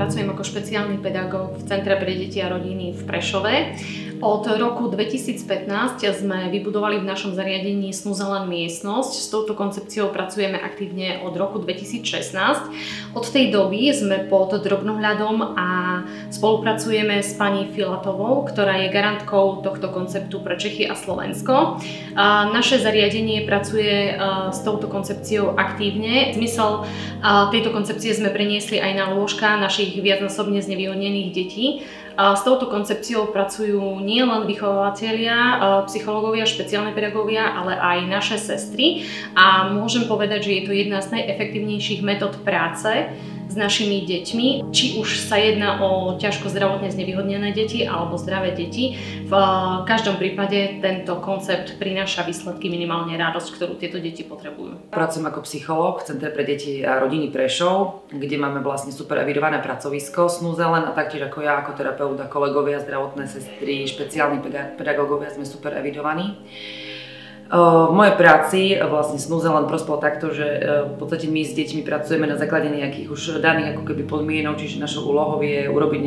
pracujem ako špeciálny pedagóg v Centre pre deti a rodiny v Prešove. Od roku 2015 sme vybudovali v našom zariadení Snúzelan miestnosť. S touto koncepciou pracujeme aktívne od roku 2016. Od tej doby sme pod drobnohľadom a spolupracujeme s pani Filatovou, ktorá je garantkou tohto konceptu pre Čechy a Slovensko. Naše zariadenie pracuje s touto koncepciou aktívne. Zmysel tejto koncepcie sme preniesli aj na lôžka našich viacnásobne znevýhodnených detí. S touto koncepciou pracujú nielen vychovávatelia, psychológovia, špeciálne pedagógovia, ale aj naše sestry. A môžem povedať, že je to jedna z najefektívnejších metód práce s našimi deťmi. Či už sa jedná o ťažko zdravotne znevýhodnené deti alebo zdravé deti, v každom prípade tento koncept prináša výsledky, minimálne radosť, ktorú tieto deti potrebujú. Pracujem ako psychológ v Centre pre deti a rodiny Prešov, kde máme vlastne super evidované pracovisko Snúzelan a taktiež ako ja, ako terapeut a kolegovia, zdravotné sestry, špeciálni pedagógovia sme super evidovaní. V mojej práci vlastne Snúzelan prospel takto, že v podstate my s deťmi pracujeme na základe nejakých už daných ako keby podmienok, čiže našou úlohou je urobiť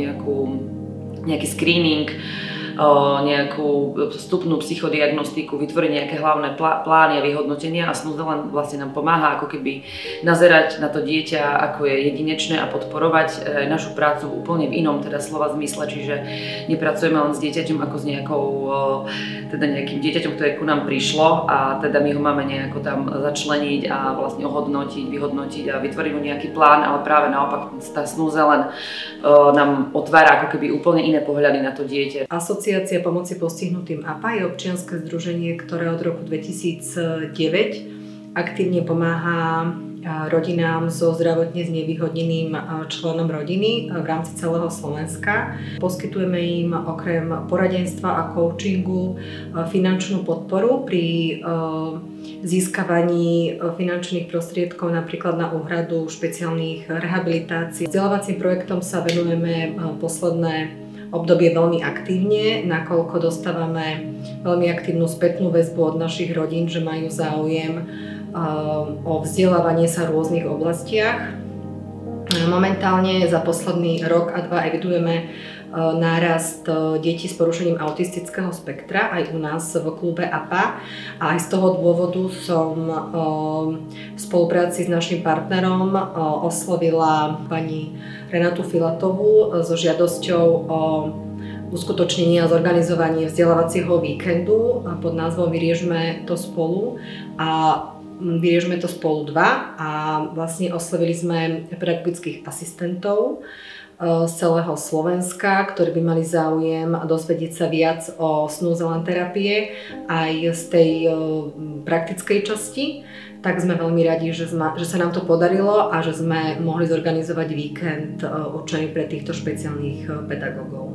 nejaký screening, nejakú vstupnú psychodiagnostiku, vytvoriť nejaké hlavné plány a vyhodnotenia a Snúzelan vlastne nám pomáha ako keby nazerať na to dieťa, ako je jedinečné a podporovať našu prácu úplne v inom teda slova zmysle, čiže nepracujeme len s dieťaťom ako s nejakým dieťaťom, ktoré ku nám prišlo a teda my ho máme nejako tam začleniť a vlastne ohodnotiť, vyhodnotiť a vytvoriť mu nejaký plán, ale práve naopak tá Snúzelan nám otvára ako keby úplne iné pohľady na to dieťa. Asociácia pomoci postihnutým APA je občianske združenie, ktoré od roku 2009 aktívne pomáha rodinám so zdravotne znevýhodneným členom rodiny v rámci celého Slovenska. Poskytujeme im okrem poradenstva a coachingu finančnú podporu pri získavaní finančných prostriedkov napríklad na úhradu špeciálnych rehabilitácií. Vzdelávacím projektom sa venujeme posledné obdobie veľmi aktívne, nakoľko dostávame veľmi aktívnu spätnú väzbu od našich rodín, že majú záujem o vzdelávanie sa v rôznych oblastiach. Momentálne za posledný rok a dva evidujeme nárast detí s porušením autistického spektra aj u nás v klube APA a aj z toho dôvodu som v spolupráci s našim partnerom oslovila pani Renátu Filatovú so žiadosťou o uskutočnenie a zorganizovanie vzdelávacieho víkendu pod názvom Vyriežme to spolu a Vyriežme to spolu 2 a vlastne oslovili sme pedagogických asistentov z celého Slovenska, ktorí by mali záujem dozvedieť sa viac o Snúzelan terapie aj z tej praktickej časti. Tak sme veľmi radi, že sa nám to podarilo a že sme mohli zorganizovať víkend určený pre týchto špeciálnych pedagógov.